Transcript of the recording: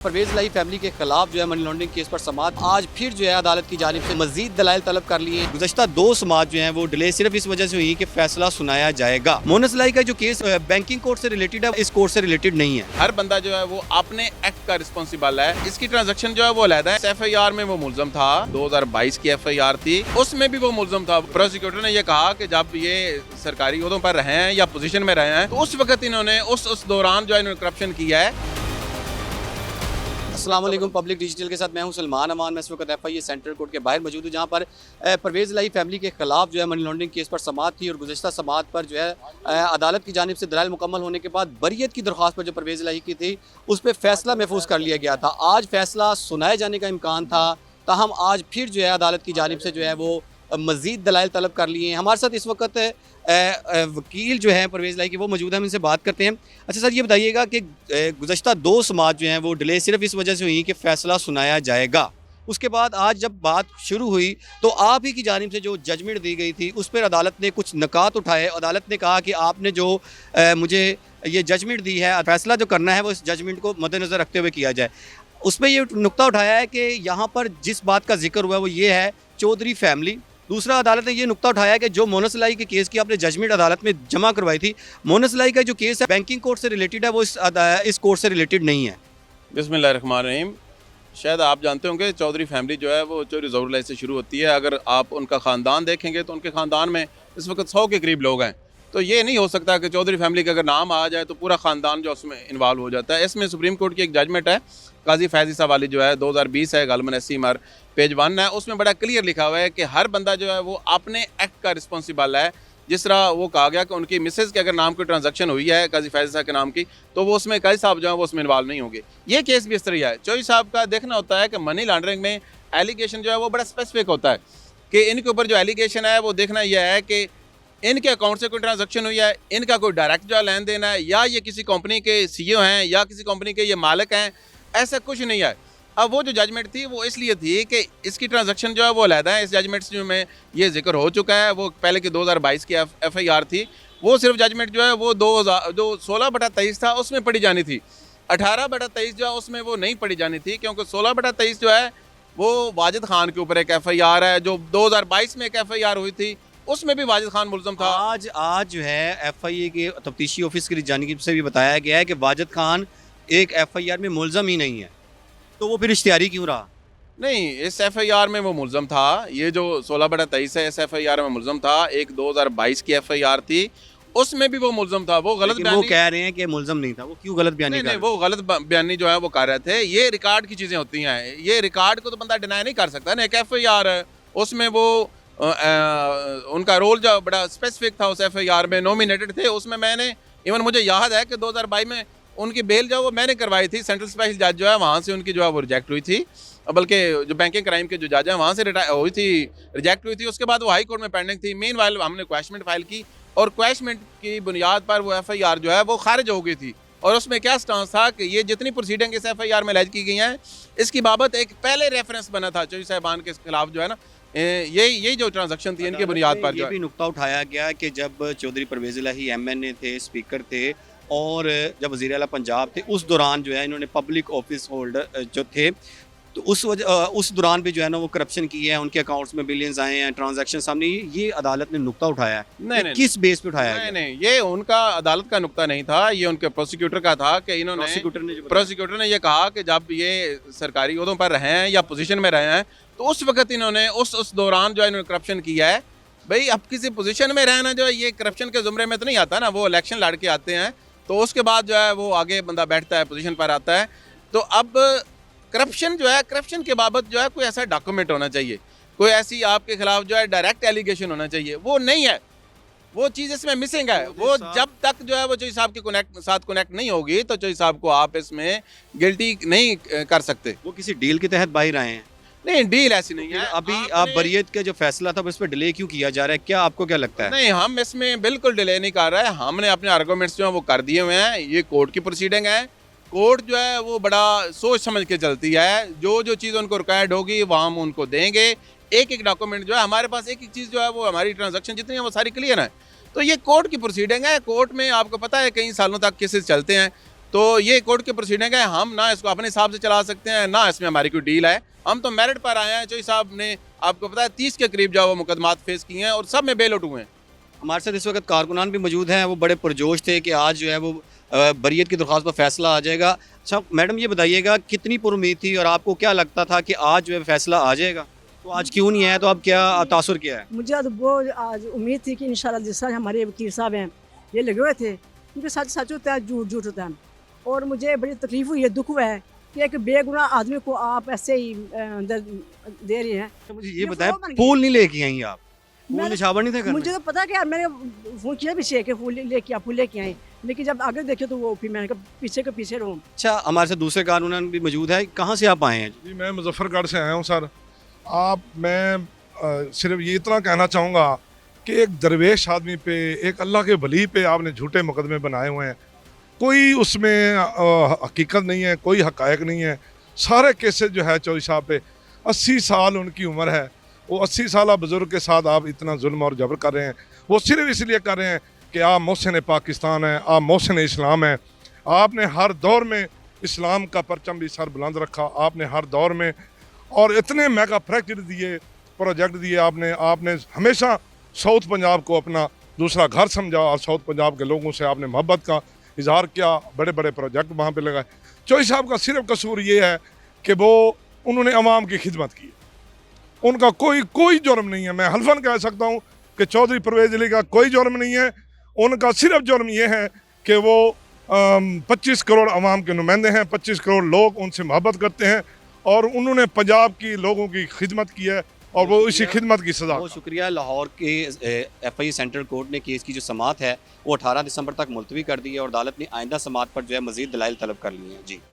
परवेज लाई family के खिलाफ जो है मनी लॉन्ड्रिंग केस पर समाअत आज फिर जो है अदालत की जानिब से मजीद दलाइल तलब कर लिए। गुज़श्ता 2 समाअत जो है वो डिले सिर्फ इस वजह से हुई कि फैसला सुनाया जाएगा। मोनस लाई का जो केस बैंकिंग कोर्ट से रिलेटेड है, इस कोर्ट से रिलेटेड नहीं है। हर बंदा जो है वो अपने एक्ट का रिस्पॉन्सिबल है। इसकी ट्रांजैक्शन जो है वो अलग है। FIR में वो मुलजम था, 2022 की FIR थी, उसमें भी वो मुलजम था। प्रोसिक्यूटर ने ये कहा कि जब ये सरकारी ओहदों पर रहे हैं या पोजीशन में रहे हैं तो उस वक्त इन्होंने उस दौरान जो है इन्होंने करप्शन किया है। अस्सलाम वालेकुम, पब्लिक डिजिटल के साथ मैं हूं सलमान अमान। मैं इस वक्त FIA सेंट्रल कोर्ट के बाहर मौजूद हूं, जहां पर परवेज लाई फैमिली के खिलाफ जो है मनी लॉन्ड्रिंग केस पर समाअत थी और गुज़श्ता समाअत पर जो है अदालत की जानिब से दलाइल मुकम्मल होने के बाद बरियत की दरख्वास्त पर जो परवेज लाई की थी उस पर फैसला महफूज कर लिया गया था। आज फैसला सुनाए जाने का इम्कान था, ताहम आज फिर जो है अदालत की जानिब से जो है वो मज़ीद दलाइल तलब कर लिए हैं। हमारे साथ इस वक्त वकील जो हैं परवेज लाई के वो मौजूद हैं, हम इनसे बात करते हैं। अच्छा सर, ये बताइएगा कि गुज़श्ता 2 समाअत जो हैं वो डिले सिर्फ इस वजह से हुई कि फ़ैसला सुनाया जाएगा। उसके बाद आज जब बात शुरू हुई तो आप ही की जानिब से जो जजमेंट दी गई थी उस पर अदालत ने कुछ नकात उठाए। अदालत ने कहा कि आपने जो मुझे ये जजमेंट दी है, फ़ैसला जो करना है वो इस जजमेंट को मद्देनज़र रखते हुए किया जाए। उसमें ये नुक्ता उठाया है कि यहाँ पर जिस बात का जिक्र हुआ है वो ये है चौधरी फैमिली। दूसरा, अदालत ने ये नुक्ता उठाया कि जो मोनस लाई के केस की आपने जजमेंट अदालत में जमा करवाई थी, मोनस लाई का जो केस है बैंकिंग कोर्ट से रिलेटेड है, वो इस कोर्ट से रिलेटेड नहीं है। बिस्मिल्लाहिर्रहमानिर्रहीम। शायद आप जानते होंगे चौधरी फैमिली जो है वो चौधरी ज़हूर लाई से शुरू होती है। अगर आप उनका ख़ानदान देखेंगे तो उनके ख़ानदान में इस वक्त 100 के करीब लोग हैं। तो ये नहीं हो सकता कि चौधरी फैमिली का अगर नाम आ जाए तो पूरा ख़ानदान जो उसमें इन्वॉल्व हो जाता है। इसमें सुप्रीम कोर्ट की एक जजमेंट है, काजी फैज़ी साहब वाली जो है 2020 है, गालमन 80 मार पेज 1 है। उसमें बड़ा क्लियर लिखा हुआ है कि हर बंदा जो है वो अपने एक्ट का रिस्पॉन्सिबल है। जिस तरह वो कहा गया कि उनकी मिसेज़ के अगर नाम की ट्रांजैक्शन हुई है काजी फैज़ी साहब के नाम की, तो वो उसमें काजी साहब जो है वो उसमें इन्वॉल्व नहीं होंगे। ये केस भी इस तरह है। चौधरी साहब का देखना होता है कि मनी लॉन्ड्रिंग में एलिगेशन जो है वो बड़ा स्पेसिफिक होता है कि इनके ऊपर जो एलिगेशन है वो देखना यह है कि इनके अकाउंट से कोई ट्रांजैक्शन हुई है, इनका कोई डायरेक्ट जो लेन देन है, या ये किसी कंपनी के CEO हैं या किसी कंपनी के ये मालिक हैं। ऐसा कुछ नहीं है। अब वो जो जजमेंट थी वो इसलिए थी कि इसकी ट्रांजैक्शन जो है वो अलग है। इस जजमेंट में ये जिक्र हो चुका है। वो पहले की 2022 की FIR थी, वो सिर्फ जजमेंट जो है वो 16/23 था उसमें पढ़ी जानी थी। 18/23 जो है उसमें वो नहीं पढ़ी जानी थी, क्योंकि 16/23 जो है वो वाजिद खान के ऊपर एक FIR है। जो 2022 में एक FIR हुई थी उसमें भी वाजिद खान मुलज़म था। आज जो है FIA के तफ्तीशी ऑफिस की जानिब से भी बताया गया है कि वाजिद खान एक FIR में मुलज़म ही नहीं है, तो वो फिर इश्तिहारी क्यों रहा? नहीं, इस FIR में वो मुलज़म था। ये जो 16/23 है इस FIR में मुलज़म था। एक 2022 की FIR थी, उसमें भी वो मुलज़म था। वो गलत वो कह रहे हैं कि मुलज़म नहीं था। वो क्यों गलत बयानी कर रहे हैं? वो गलत बयानी जो है वो कर रहे थे। ये रिकॉर्ड की चीज़ें होती हैं, ये रिकॉर्ड को तो बंदा डिनाई नहीं कर सकता ना। एक FIR है, उसमें वो उनका रोल जो बड़ा स्पेसिफिक था उस FIR में, नॉमिनेटेड थे उसमें। मैंने इवन मुझे याद है कि 2022 में उनकी बेल जो वो मैंने करवाई थी। सेंट्रल स्पेशल जज जो है वहाँ से उनकी जो है वो रिजेक्ट हुई थी, बल्कि जो बैंकिंग क्राइम के जो जज हैं वहाँ से हुई थी, रिजेक्ट हुई थी। उसके बाद वो हाई कोर्ट में पेंडिंग थी। मीनवाइल हमने क्वैशमेंट फाइल की और क्वैशमेंट की बुनियाद पर वो FIR जो है वो खारिज हो गई थी। और उसमें क्या स्टांस था कि ये जितनी प्रोसीडिंग इस FIR में लैज की गई हैं इसकी बाबत एक पहले रेफरेंस बना था चौधरी साहबान के खिलाफ जो है ना, यही जो ट्रांजैक्शन थी इनके बुनियाद पर ये भी नुक्ता उठाया गया कि जब चौधरी परवेज लाई MNA थे, स्पीकर थे, और जब वज़ीर आला पंजाब थे, उस दौरान जो है इन्होंने पब्लिक ऑफिस होल्डर जो थे तो उस दौरान भी जो है ना वो करप्शन की है। उनके अकाउंट्स में बिलियंस आए हैं, ट्रांजैक्शन सामने। ये अदालत ने नुक्ता उठाया है। नहीं, किस बेस पे उठाया है? नहीं, ये उनका अदालत का नुक्ता नहीं था, ये उनके प्रोसिक्यूटर का था कि इन्होंने प्रोसिक्यूटर ने ये कहा कि जब ये सरकारी ओहदों पर रहे हैं या पोजीशन में रहे हैं तो उस वक्त इन्होंने उस दौरान जो है इन्होंने करप्शन किया है। भाई, अब किसी पोजीशन में रहना जो है ये करप्शन के ज़ुमरे में तो नहीं आता ना। वो इलेक्शन लड़ के आते हैं तो उसके बाद जो है वो आगे बंदा बैठता है, पोजीशन पर आता है। तो अब करप्शन जो है, करप्शन के बाबत जो है कोई ऐसा डॉक्यूमेंट होना चाहिए, कोई ऐसी आपके खिलाफ जो है डायरेक्ट एलिगेशन होना चाहिए। वो नहीं है, वो चीज़ इसमें मिसिंग है। वो जब तक जो है वो चौधरी साहब के साथ कनेक्ट नहीं होगी तो चौधरी साहब को आप इसमें गिल्टी नहीं कर सकते। वो किसी डील के तहत बाहर आए हैं? नहीं, डील ऐसी नहीं है। अभी आप बरियत का जो फैसला था उस पर डिले क्यों किया जा रहा है? क्या आपको क्या लगता है? नहीं, हम इसमें बिल्कुल डिले नहीं कर रहे हैं। हमने अपने आर्गूमेंट्स जो है वो कर दिए हुए हैं। ये कोर्ट की प्रोसीडिंग है। कोर्ट जो है वो बड़ा सोच समझ के चलती है। जो चीज़ उनको रिक्वायर्ड होगी वो हम उनको देंगे। एक एक डॉक्यूमेंट जो है हमारे पास, एक एक चीज़ जो है वो हमारी ट्रांजैक्शन जितनी है वो सारी क्लियर है। तो ये कोर्ट की प्रोसीडिंग है। कोर्ट में आपको पता है कई सालों तक केसेस चलते हैं। तो ये कोर्ट की प्रोसीडिंग है, हम ना इसको अपने हिसाब से चला सकते हैं, ना इसमें हमारी कोई डील है। हम तो मेरिट पर आए हैं। चौधरी साहब ने आपको पता है 30 के करीब जो वो मुकदमात फेस किए हैं और सब में बेल आउट हुए हैं। हमारे साथ इस वक्त कारकुनान भी मौजूद हैं, वो बड़े पुरजोश थे कि आज जो है वो बरियत की दरख्वास्त पर फैसला आ जाएगा। अच्छा मैडम ये बताइएगा कितनी पुरुमीद थी और आपको क्या लगता था कि आज जो है फैसला आ जाएगा, तो आज क्यों नहीं आया, तो अब क्या तासुर क्या है? मुझे तो वो आज उम्मीद थी कि इंशाल्लाह जिस तरह हमारे वकील साहब हैं ये लगे हुए थे, क्योंकि सच सच होता है, झूठ झूठ होता है। और मुझे बड़ी तकलीफ हुई है, दुख हुआ है कि एक बेगुनाह आदमी को आप ऐसे ही अंदर दे रहे हैं। तो मुझे ये ये बताएं, फूल बन गए। फूल नहीं लेके आई आप? फूल मैंने- निशावर नहीं थे घर में? मुझे तो पता कि यार मैंने फ़ोन किया पीछे कि फूल लेके फूल लेके आए, लेकिन जब आगे देखे तो वो फिर मैंने कहा पीछे के पीछे रहूँ। अच्छा हमारे साथ दूसरे कारकुनान भी मौजूद है, कहाँ से आप आए हैं? जी मैं मुजफ्फरगढ़ से आया हूँ सर। मैं सिर्फ ये इतना कहना चाहूँगा कि एक दरवेश आदमी पे, एक अल्लाह के वली पे आपने झूठे मुकदमे बनाए हुए हैं। कोई उसमें हकीकत नहीं है, कोई हकायक नहीं है। सारे केसेस जो है चौधरी साहब पे, 80 साल उनकी उम्र है, वो 80 साल बुज़ुर्ग के साथ आप इतना जुल्म और जबर कर रहे हैं। वो सिर्फ इसलिए कर रहे हैं कि आप मोहसिन पाकिस्तान हैं, आप मोहसिन इस्लाम हैं। आपने हर दौर में इस्लाम का परचम भी सर बुलंद रखा, आपने हर दौर में, और इतने मेगा प्रोजेक्ट दिए आपने हमेशा साउथ पंजाब को अपना दूसरा घर समझा और साउथ पंजाब के लोगों से आपने मोहब्बत का इजहार किया, बड़े बड़े प्रोजेक्ट वहाँ पे लगाए। चौधरी साहब का सिर्फ कसूर ये है कि वो उन्होंने अवाम की खिदमत की, उनका कोई जुर्म नहीं है। मैं हल्फन कह सकता हूँ कि चौधरी परवेज़ अली का कोई जुर्म नहीं है। उनका सिर्फ जुर्म ये है कि वो 25 करोड़ अवाम के नुमाइंदे हैं, 25 करोड़ लोग उनसे मोहब्बत करते हैं और उन्होंने पंजाब की लोगों की खिदमत की है और वो इसी खिदमत की सज़ा। बहुत शुक्रिया। लाहौर के FI सेंट्रल कोर्ट ने केस की जो समाअत है वो 18 दिसंबर तक मुलतवी कर दी है और अदालत ने आइंदा समाअत पर जो है मज़ीद दलाइल तलब कर लिए हैं। जी।